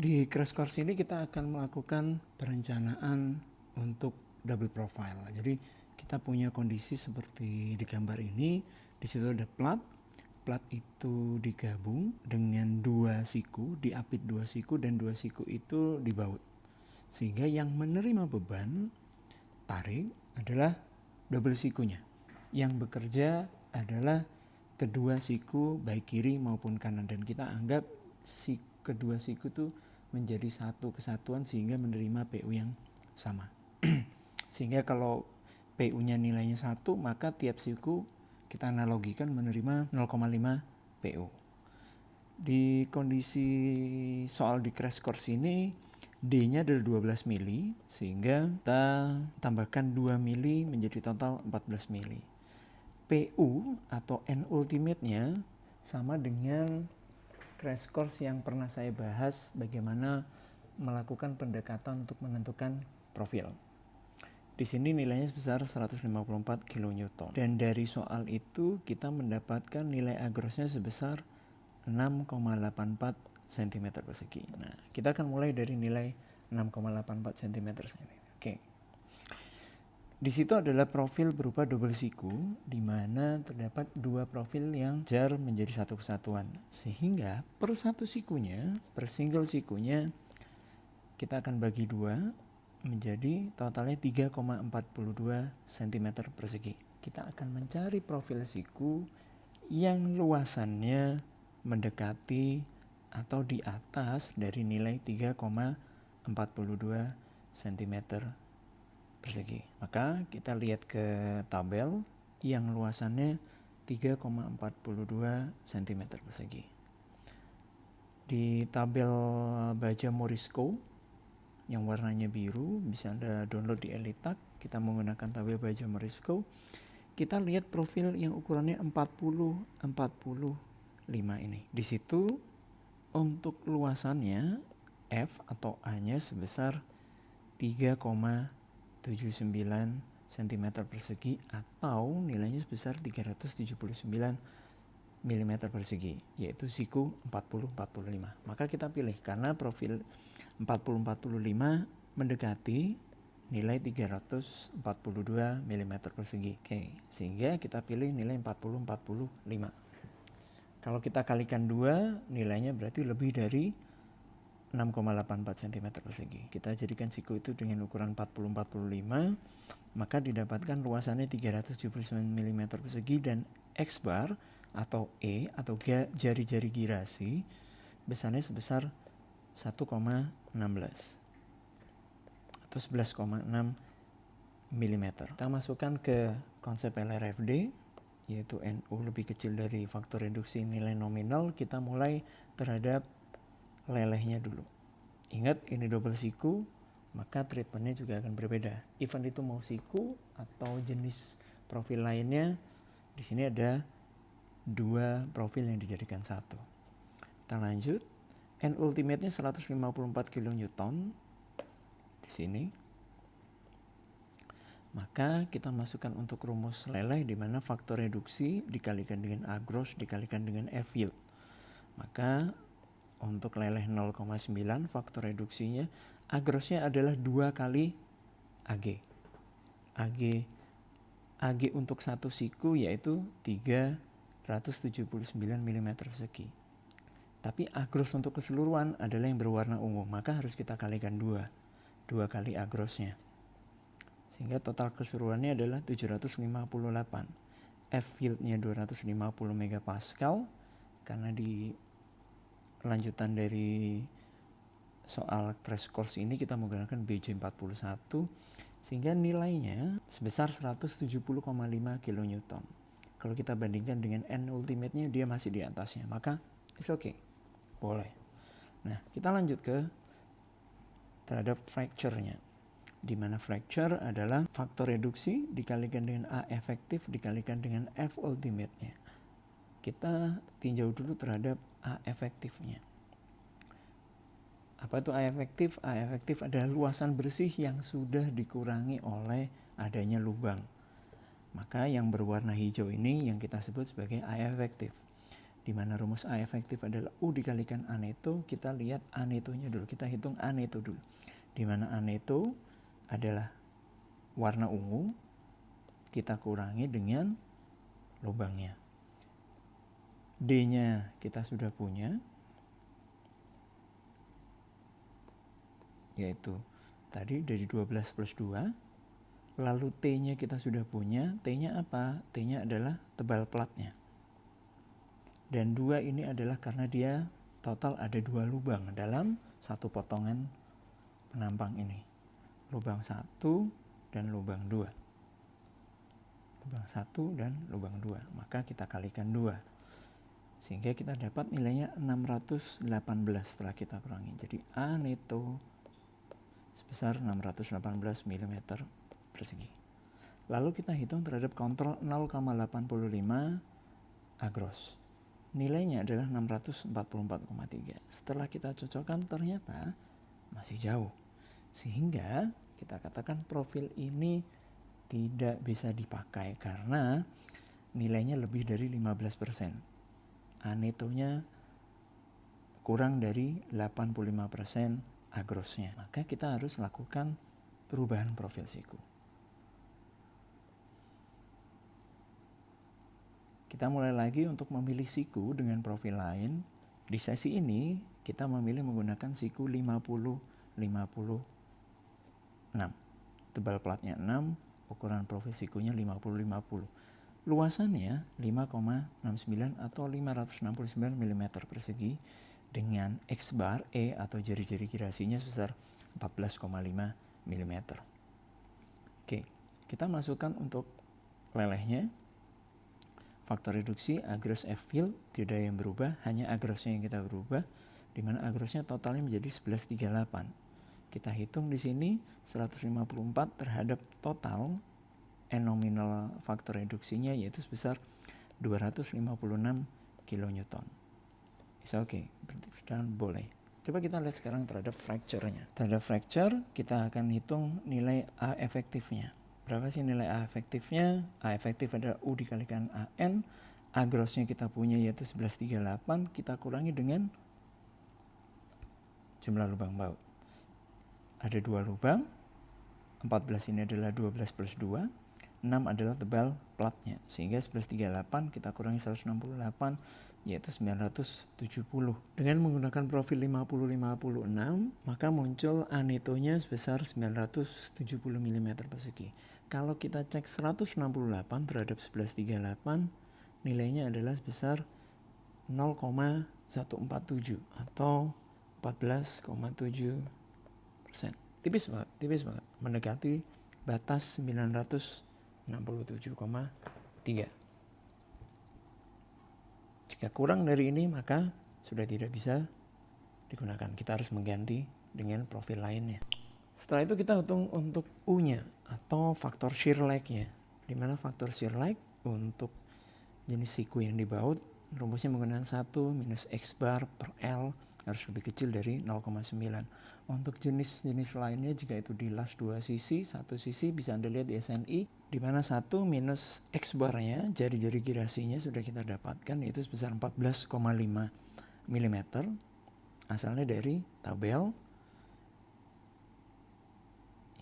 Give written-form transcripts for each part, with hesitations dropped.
Di crash course ini kita akan melakukan perencanaan untuk double profile. Jadi kita punya kondisi seperti di gambar ini. Di situ ada plat. Plat itu digabung dengan dua siku, diapit dua siku, dan dua siku itu dibaut. Sehingga yang menerima beban tarik adalah double sikunya. Yang bekerja adalah kedua siku baik kiri maupun kanan, dan kita anggap kedua siku itu menjadi satu kesatuan sehingga menerima PU yang sama. Sehingga kalau PU-nya nilainya 1, maka tiap siku kita analogikan menerima 0,5 PU. Di kondisi soal di crash course ini D-nya adalah 12 mili, sehingga kita tambahkan 2 mili menjadi total 14 mili. PU atau N ultimate-nya sama dengan crash course yang pernah saya bahas bagaimana melakukan pendekatan untuk menentukan profil. Di sini nilainya sebesar 154 kN. Dan dari soal itu kita mendapatkan nilai agrosnya sebesar 6,84 cm persegi. Nah, kita akan mulai dari nilai 6,84 cm persegi. Oke. Di situ adalah profil berupa double siku, di mana terdapat dua profil yang jar menjadi satu kesatuan. Sehingga per satu sikunya, per single sikunya, kita akan bagi dua menjadi totalnya 3,42 cm persegi. Kita akan mencari profil siku yang luasannya mendekati atau di atas dari nilai 3,42 cm persegi. Maka kita lihat ke tabel yang luasannya 3,42 cm persegi. Di tabel baja Morisco yang warnanya biru, bisa Anda download di Elitak. Kita menggunakan tabel baja Morisco. Kita lihat profil yang ukurannya 40-45 ini. Di situ untuk luasannya F atau A-nya sebesar 3,79 cm persegi atau nilainya sebesar 379 mm persegi, yaitu siku 40-45. Maka kita pilih karena profil 40-45 mendekati nilai 342 mm persegi. Oke, sehingga kita pilih nilai 40-45. Kalau kita kalikan 2, nilainya berarti lebih dari 6,84 cm persegi. Kita jadikan siku itu dengan ukuran 40-45, maka didapatkan luasannya 379 mm persegi dan X bar atau E atau jari-jari girasi besarnya sebesar 1,16 atau 11,6 mm. Kita masukkan ke konsep LRFD, yaitu NU lebih kecil dari faktor reduksi nilai nominal. Kita mulai terhadap lelehnya dulu. Ingat, ini double siku, maka treatmentnya juga akan berbeda. Even itu mau siku atau jenis profil lainnya, di sini ada dua profil yang dijadikan satu. Kita lanjut. N ultimate-nya 154 kN di sini. Maka kita masukkan untuk rumus leleh, di mana faktor reduksi dikalikan dengan A gross dikalikan dengan F yield. Maka untuk leleh 0,9 faktor reduksinya, A grossnya adalah 2 kali AG. AG untuk satu siku yaitu 379 mm persegi. Tapi A gross untuk keseluruhan adalah yang berwarna ungu, maka harus kita kalikan 2 kali A grossnya. Sehingga total keseluruhannya adalah 758. F yieldnya 250 megapascal, karena di lanjutan dari soal crash course ini kita menggunakan BJ41, sehingga nilainya sebesar 170,5 kN. Kalau kita bandingkan dengan N ultimate-nya, dia masih di atasnya, maka it's okay, boleh. Nah, kita lanjut ke terhadap fracture-nya, di mana fracture adalah faktor reduksi dikalikan dengan A efektif dikalikan dengan F ultimate-nya. Kita tinjau dulu terhadap A efektifnya. Apa itu A efektif? A efektif adalah luasan bersih yang sudah dikurangi oleh adanya lubang. Maka yang berwarna hijau ini yang kita sebut sebagai A efektif. di mana rumus A efektif adalah U dikalikan A neto. Kita lihat A netonya dulu, kita hitung A neto dulu, di mana A neto adalah warna ungu, kita kurangi dengan lubangnya. D-nya kita sudah punya, yaitu tadi dari 12 plus 2. Lalu T-nya kita sudah punya. T-nya apa? T-nya adalah tebal platnya. Dan 2 ini adalah karena dia total ada 2 lubang dalam satu potongan penampang ini. Lubang 1 dan lubang 2. Lubang 1 dan lubang 2. Maka kita kalikan 2. Sehingga kita dapat nilainya 618 setelah kita kurangi. Jadi A neto sebesar 618 mm persegi. Lalu kita hitung terhadap kontrol 0,85 A gross. Nilainya adalah 644,3. Setelah kita cocokkan ternyata masih jauh. Sehingga kita katakan profil ini tidak bisa dipakai karena nilainya lebih dari 15%. A netonya kurang dari 85% A grossnya. Maka kita harus lakukan perubahan profil siku. Kita mulai lagi untuk memilih siku dengan profil lain. Di sesi ini kita memilih menggunakan siku 50-50-6. Tebal platnya 6, ukuran profil sikunya 50-50. Luasannya 5,69 atau 569 mm persegi dengan X bar E atau jari-jari girasinya sebesar 14,5 mm. Oke, kita masukkan untuk lelehnya. Faktor reduksi A gross F fill tidak ada yang berubah, hanya A grossnya yang kita berubah, di mana A grossnya totalnya menjadi 1138. Kita hitung di sini 154 terhadap total N nominal faktor reduksinya yaitu sebesar 256 kilonewton. Bisa oke, berarti sudah boleh. Coba kita lihat sekarang terhadap fracture-nya. Terhadap fracture kita akan hitung nilai A efektifnya. Berapa sih nilai A efektifnya? A efektif adalah U dikalikan AN. A grossnya kita punya yaitu 1138. Kita kurangi dengan jumlah lubang baut. Ada 2 lubang. 14 ini adalah 12 plus 2. 6 adalah tebal platnya. Sehingga 1138 kita kurangi 168 yaitu 970. Dengan menggunakan profil 50-56 maka muncul A netonya sebesar 970 mm persegi. Kalau kita cek 168 terhadap 1138 nilainya adalah sebesar 0,147 atau 14,7%. Tipis banget, mendekati batas 967,3. Jika kurang dari ini maka sudah tidak bisa digunakan. Kita harus mengganti dengan profil lainnya. Setelah itu kita hitung untuk U-nya atau faktor shear lag-nya. Di mana faktor shear lag untuk jenis siku yang dibaut rumusnya menggunakan 1 minus X bar per L harus lebih kecil dari 0,9. Untuk jenis-jenis lainnya jika itu di las 2 sisi, 1 sisi bisa Anda lihat di SNI di mana 1 minus X barnya jari-jari girasinya sudah kita dapatkan yaitu sebesar 14,5 mm asalnya dari tabel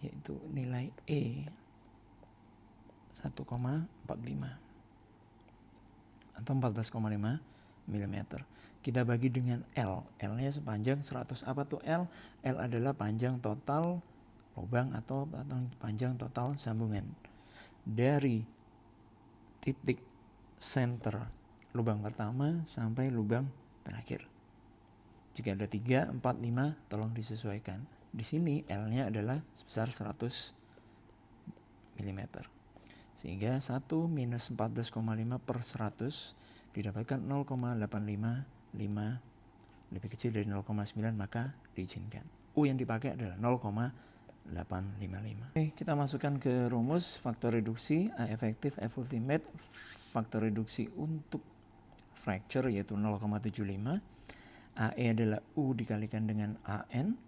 yaitu nilai E 1,45 atau 14,5 mm. Kita bagi dengan L. L-nya sepanjang 100. Apa tuh L? L adalah panjang total lubang atau panjang total sambungan. Dari titik center lubang pertama sampai lubang terakhir. Jika ada 3, 4, 5 tolong disesuaikan. Di sini L-nya adalah sebesar 100 mm. Sehingga 1 minus 14,5 per 100 didapatkan 0,855 lebih kecil dari 0,9 maka diizinkan. U yang dipakai adalah 0,855. Oke, kita masukkan ke rumus faktor reduksi A efektif F ultimate. Faktor reduksi untuk fracture yaitu 0,75. AE adalah U dikalikan dengan AN.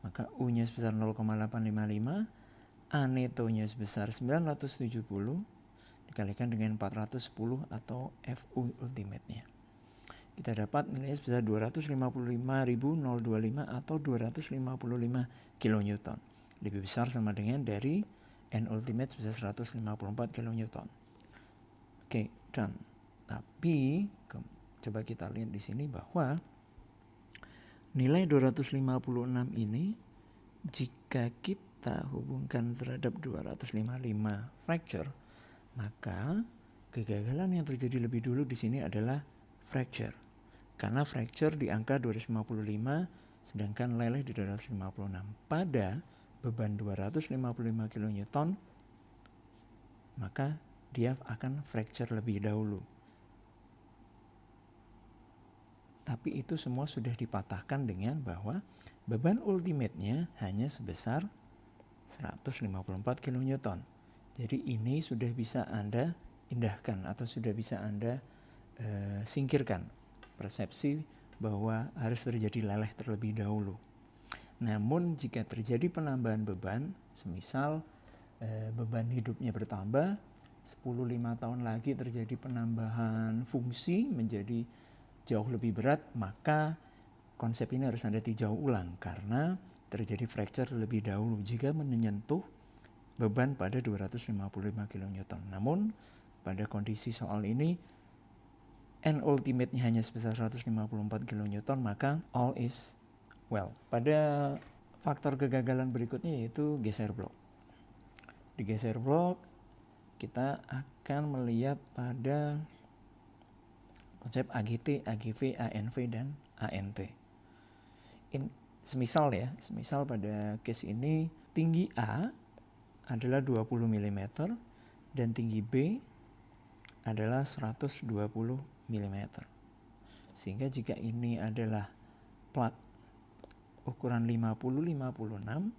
Maka U-nya sebesar 0,855. A netonya sebesar 970 kalikan dengan 410 atau FU ultimate-nya. Kita dapat nilainya sebesar 255.025 atau 255 kilonewton. Lebih besar sama dengan dari N ultimate sebesar 154 kilonewton. Oke, dan tapi coba kita lihat di sini bahwa nilai 256 ini jika kita hubungkan terhadap 255 fracture, maka kegagalan yang terjadi lebih dulu di sini adalah fracture. Karena fracture di angka 255 sedangkan leleh di 256. Pada beban 255 kN, maka dia akan fracture lebih dahulu. Tapi itu semua sudah dipatahkan dengan bahwa beban ultimate-nya hanya sebesar 154 kN. Jadi ini sudah bisa Anda indahkan atau sudah bisa Anda singkirkan persepsi bahwa harus terjadi leleh terlebih dahulu. Namun jika terjadi penambahan beban, semisal beban hidupnya bertambah, 10-5 tahun lagi terjadi penambahan fungsi menjadi jauh lebih berat, maka konsep ini harus Anda tinjau ulang karena terjadi fracture lebih dahulu jika menyentuh beban pada 255 kN. Namun pada kondisi soal ini N ultimate-nya hanya sebesar 154 kN, maka all is well. Pada faktor kegagalan berikutnya yaitu geser blok. Di geser blok kita akan melihat pada konsep AGT, AGV, ANV, dan ANT. Semisal pada case ini tinggi A adalah 20 mm dan tinggi B adalah 120 mm. Sehingga jika ini adalah plat ukuran 50-56,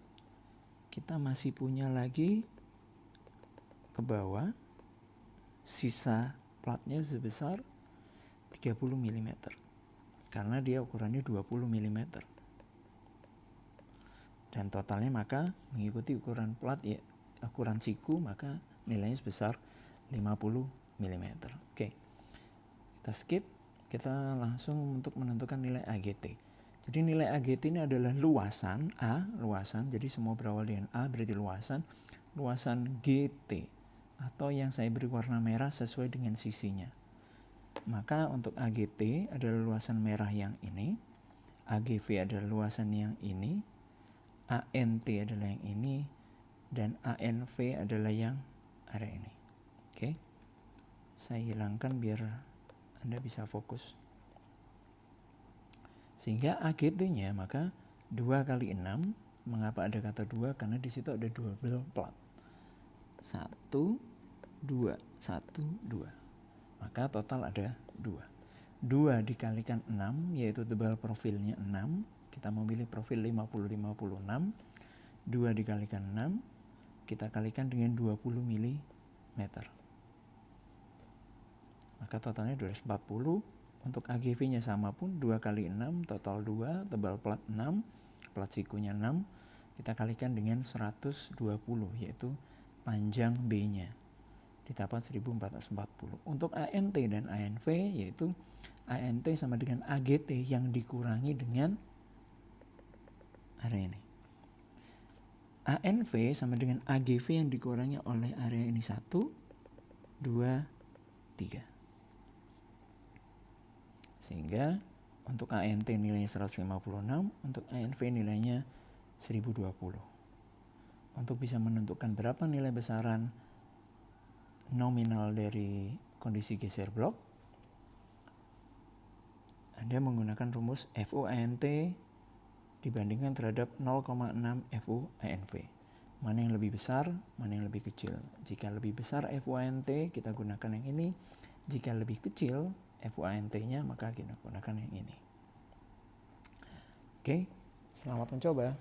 kita masih punya lagi ke bawah sisa platnya sebesar 30 mm karena dia ukurannya 20 mm. Dan totalnya maka mengikuti ukuran plat ya, ukuran siku, maka nilainya sebesar 50 mm. Oke. Kita skip, kita langsung untuk menentukan nilai AGT. Jadi nilai AGT ini adalah luasan A, luasan, jadi semua berawal dengan A berarti luasan GT atau yang saya beri warna merah sesuai dengan sisinya. Maka untuk AGT adalah luasan merah yang ini, AGV adalah luasan yang ini, ANT adalah yang ini, dan ANV adalah yang area ini. Oke. Saya hilangkan biar Anda bisa fokus. Sehingga AGT-nya maka 2 kali 6. Mengapa ada kata 2? Karena di situ ada double plat. 1, 2, 1, 2. Maka total ada 2. 2 dikalikan 6 yaitu tebal profilnya 6. Kita memilih profil 50-56. 2 dikalikan 6 kita kalikan dengan 20 mm. Maka totalnya 240. Untuk AGV-nya sama pun 2 kali 6 total 2, tebal plat 6, plat sikunya 6. Kita kalikan dengan 120 yaitu panjang B-nya. Didapat 1440. Untuk ANT dan ANV yaitu ANT sama dengan AGT yang dikurangi dengan area ini. ANV sama dengan AGV yang dikurangi oleh area ini 1, 2, 3. Sehingga untuk ANT nilainya 156, untuk ANV nilainya 1020. Untuk bisa menentukan berapa nilai besaran nominal dari kondisi geser blok, Anda menggunakan rumus FU ANT dibandingkan terhadap 0,6 FU ANV. Mana yang lebih besar, mana yang lebih kecil. Jika lebih besar FU ANT, kita gunakan yang ini. Jika lebih kecil FU ANT-nya, maka kita gunakan yang ini. Oke, selamat mencoba.